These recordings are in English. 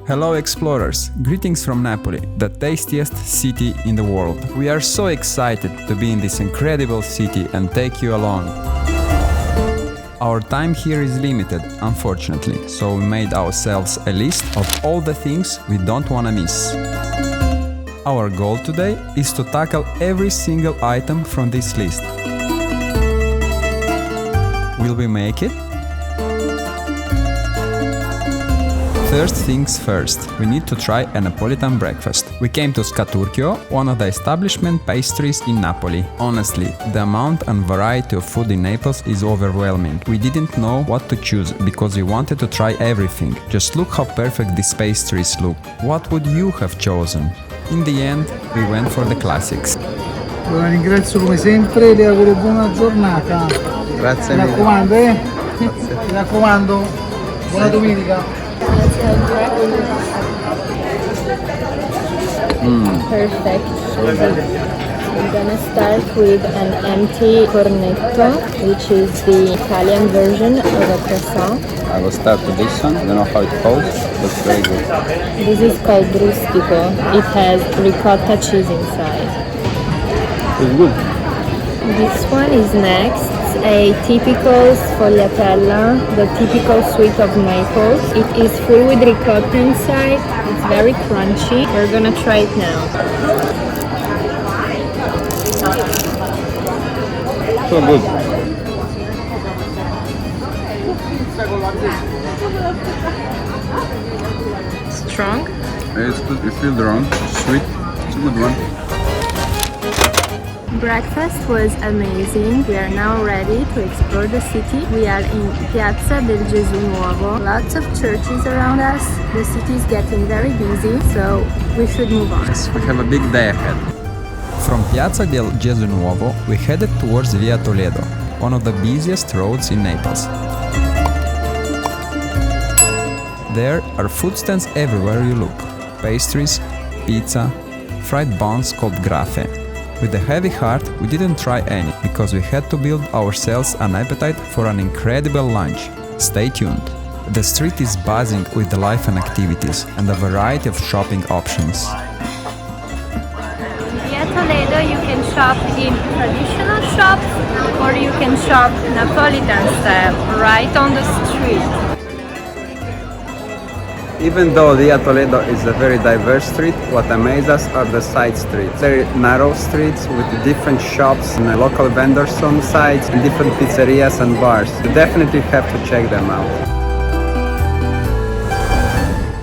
Hello explorers, greetings from Napoli, the tastiest city in the world. We are so excited to be in this incredible city and take you along. Our time here is limited, unfortunately, so we made ourselves a list of all the things we don't want to miss. Our goal today is to tackle every single item from this list. Will we make it? First things first, we need to try a Napolitan breakfast. We came to Scaturchio, one of the establishment pastries in Napoli. Honestly, the amount and variety of food in Naples is overwhelming. We didn't know what to choose because we wanted to try everything. Just look how perfect these pastries look. What would you have chosen? In the end, we went for the classics. La ringrazio come sempre, le auguro buona giornata. Grazie Mi mille. raccomando, Mi raccomando, buona domenica. Perfect. I'm gonna start with an empty cornetto, which is the Italian version of a croissant. I will start with this one. I don't know how it calls. Looks very good. This is called rustico. It has ricotta cheese inside. It's good. This one is next. A typical sfogliatella, the typical sweet of Naples. It is full with ricotta inside. It's very crunchy. We're gonna try it now. So good. Strong? It's good. You feel the wrong. Sweet. It's a good one. Breakfast was amazing. We are now ready to explore the city. We are in Piazza del Gesù Nuovo. Lots of churches around us. The city is getting very busy, so we should move on. Yes, we have a big day ahead. From Piazza del Gesù Nuovo, we headed towards Via Toledo, one of the busiest roads in Naples. There are food stands everywhere you look. Pastries, pizza, fried buns called graffe. With a heavy heart, we didn't try any, because we had to build ourselves an appetite for an incredible lunch. Stay tuned. The street is buzzing with life and activities, and a variety of shopping options. Via Toledo, you can shop in traditional shops, or you can shop Napolitan style, right on the street. Even though Via Toledo is a very diverse street, what amazes us are the side streets. Very narrow streets with different shops and local vendors on sides and different pizzerias and bars. You definitely have to check them out.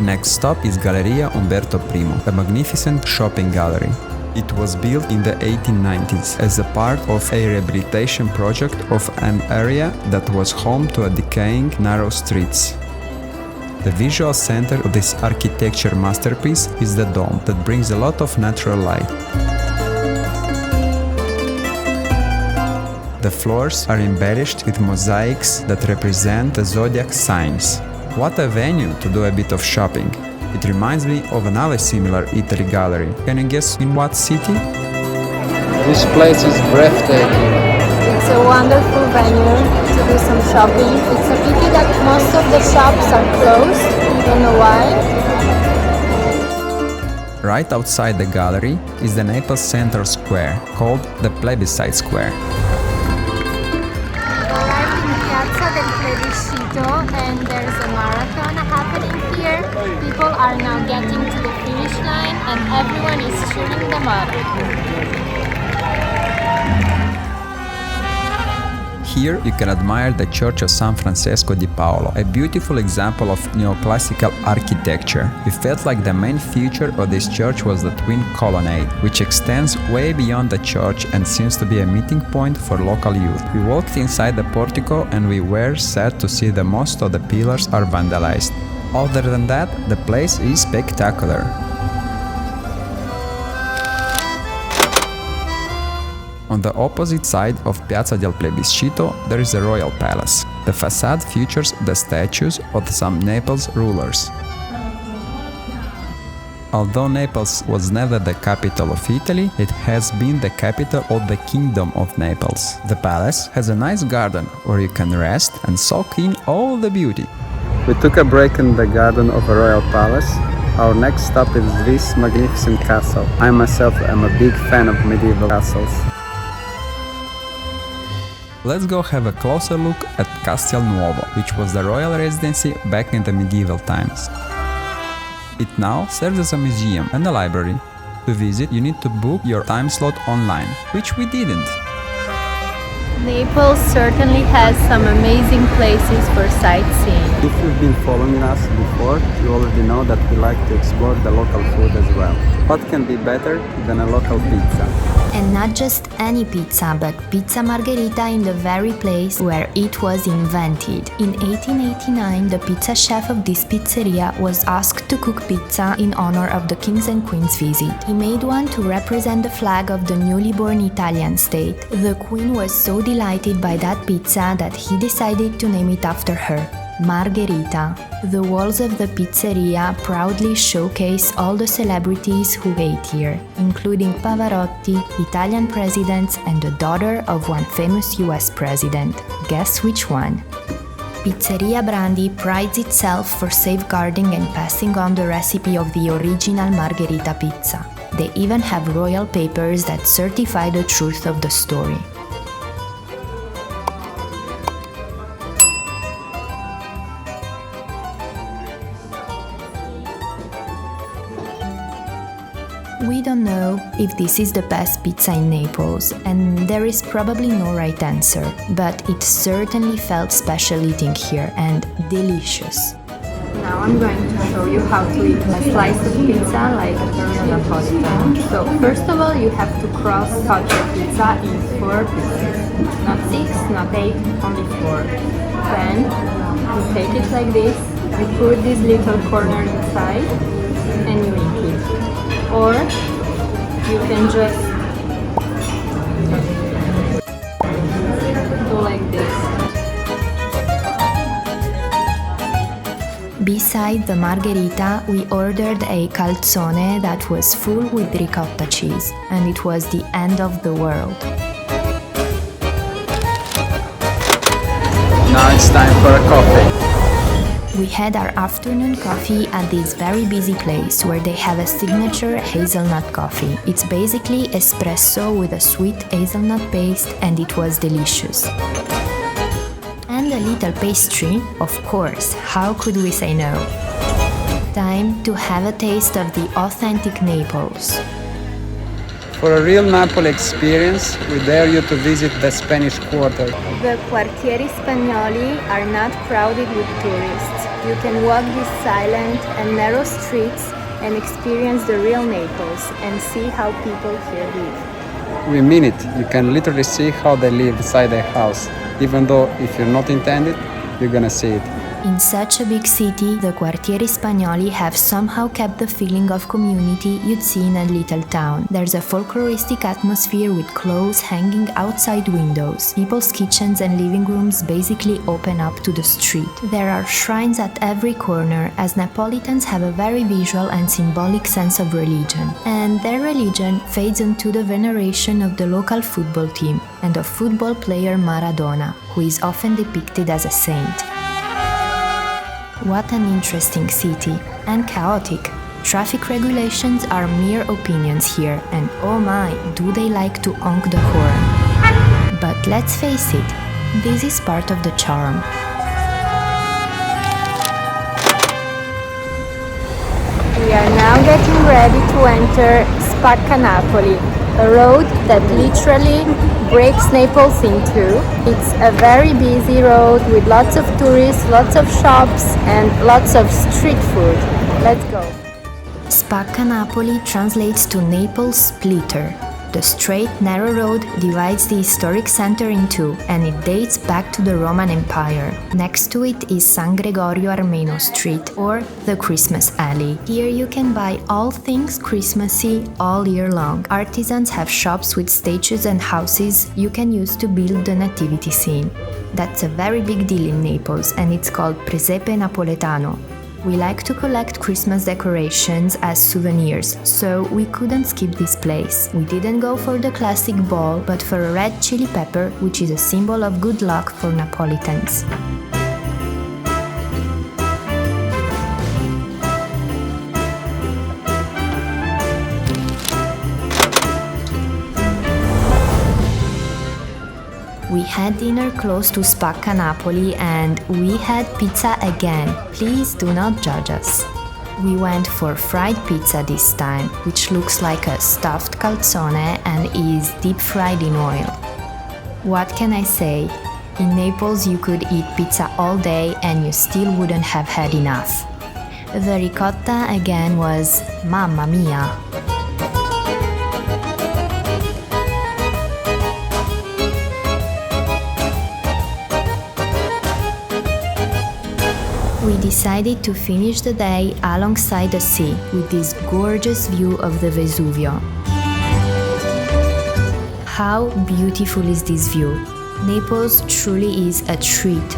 Next stop is Galleria Umberto I, a magnificent shopping gallery. It was built in the 1890s as a part of a rehabilitation project of an area that was home to a decaying narrow streets. The visual center of this architecture masterpiece is the dome that brings a lot of natural light. The floors are embellished with mosaics that represent the zodiac signs. What a venue to do a bit of shopping! It reminds me of another similar Italy gallery. Can you guess in what city? This place is breathtaking. It's a wonderful venue to do some shopping. It's a pity that most of the shops are closed. I don't know why. Right outside the gallery is the Naples Central Square, called the Plebiscite Square. We arrived in Piazza del Plebiscito and there's a marathon happening here. People are now getting to the finish line and everyone is cheering them up. Here you can admire the Church of San Francesco di Paolo, a beautiful example of neoclassical architecture. We felt like the main feature of this church was the twin colonnade, which extends way beyond the church and seems to be a meeting point for local youth. We walked inside the portico and we were sad to see that most of the pillars are vandalized. Other than that, the place is spectacular. On the opposite side of Piazza del Plebiscito, there is a royal palace. The facade features the statues of some Naples rulers. Although Naples was never the capital of Italy, it has been the capital of the Kingdom of Naples. The palace has a nice garden where you can rest and soak in all the beauty. We took a break in the garden of a royal palace. Our next stop is this magnificent castle. I myself am a big fan of medieval castles. Let's go have a closer look at Castel Nuovo, which was the royal residency back in the medieval times. It now serves as a museum and a library. To visit, you need to book your time slot online, which we didn't. Naples certainly has some amazing places for sightseeing. If you've been following us before, you already know that we like to explore the local food as well. What can be better than a local pizza? And not just any pizza, but pizza margherita in the very place where it was invented. In 1889, the pizza chef of this pizzeria was asked to cook pizza in honor of the king's and queen's visit. He made one to represent the flag of the newly born Italian state. The queen was so delighted by that pizza that he decided to name it after her. Margherita. The walls of the pizzeria proudly showcase all the celebrities who ate here, including Pavarotti, Italian presidents, and the daughter of one famous US president. Guess which one? Pizzeria Brandi prides itself for safeguarding and passing on the recipe of the original margherita pizza. They even have royal papers that certify the truth of the story. We don't know if this is the best pizza in Naples, and there is probably no right answer, but it certainly felt special eating here and delicious. Now I'm going to show you how to eat a slice of pizza like a real Napolitan. So first of all, you have to cross-cut your pizza in 4 pieces. Not 6, not 8, only 4. Then you take it like this, you put this little corner inside, and you eat it. Or you can just do like this. Beside the margherita, we ordered a calzone that was full with ricotta cheese, and it was the end of the world. Now it's time for a coffee. We had our afternoon coffee at this very busy place where they have a signature hazelnut coffee. It's basically espresso with a sweet hazelnut paste, and it was delicious. And a little pastry, of course, how could we say no? Time to have a taste of the authentic Naples. For a real Napoli experience, we dare you to visit the Spanish Quarter. The Quartieri Spagnoli are not crowded with tourists. You can walk these silent and narrow streets and experience the real Naples and see how people here live. We mean it. You can literally see how they live inside a house, even though if you're not intended, you're gonna see it. In such a big city, the Quartieri Spagnoli have somehow kept the feeling of community you'd see in a little town. There's a folkloristic atmosphere with clothes hanging outside windows. People's kitchens and living rooms basically open up to the street. There are shrines at every corner, as Napolitans have a very visual and symbolic sense of religion. And their religion fades into the veneration of the local football team and of football player Maradona, who is often depicted as a saint. What an interesting city, and chaotic. Traffic regulations are mere opinions here, and oh my, do they like to honk the horn. But let's face it, this is part of the charm. We are now getting ready to enter Spacca Napoli, a road that literally breaks Naples in two. It's a very busy road with lots of tourists, lots of shops, and lots of street food. Let's go. Spacca Napoli translates to Naples splitter. The straight, narrow road divides the historic center in two, and it dates back to the Roman Empire. Next to it is San Gregorio Armeno Street, or the Christmas Alley. Here you can buy all things Christmassy all year long. Artisans have shops with statues and houses you can use to build the nativity scene. That's a very big deal in Naples, and it's called presepe napoletano. We like to collect Christmas decorations as souvenirs, so we couldn't skip this place. We didn't go for the classic ball, but for a red chili pepper, which is a symbol of good luck for Napolitans. had dinner close to Spacca Napoli and we had pizza again. Please do not judge us. We went for fried pizza this time, which looks like a stuffed calzone and is deep fried in oil. What can I say? In Naples you could eat pizza all day and you still wouldn't have had enough. The ricotta again was mamma mia. We decided to finish the day alongside the sea with this gorgeous view of the Vesuvio. How beautiful is this view? Naples truly is a treat.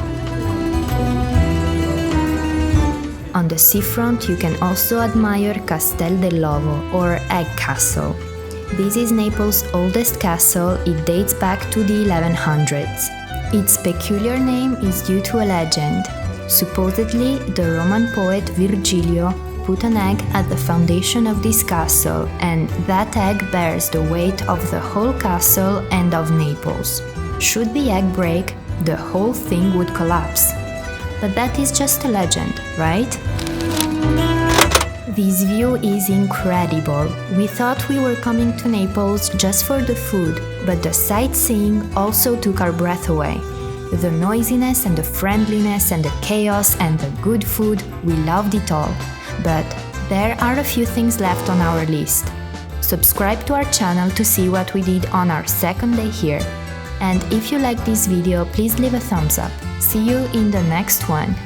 On the seafront you can also admire Castel Nuovo or Egg Castle. This is Naples' oldest castle. It dates back to the 1100s. Its peculiar name is due to a legend. Supposedly, the Roman poet Virgilio put an egg at the foundation of this castle, and that egg bears the weight of the whole castle and of Naples. Should the egg break, the whole thing would collapse. But that is just a legend, right? This view is incredible. We thought we were coming to Naples just for the food, but the sightseeing also took our breath away. The noisiness and the friendliness and the chaos and the good food, we loved it all. But there are a few things left on our list. Subscribe to our channel to see what we did on our second day here. And if you like this video, please leave a thumbs up. See you in the next one.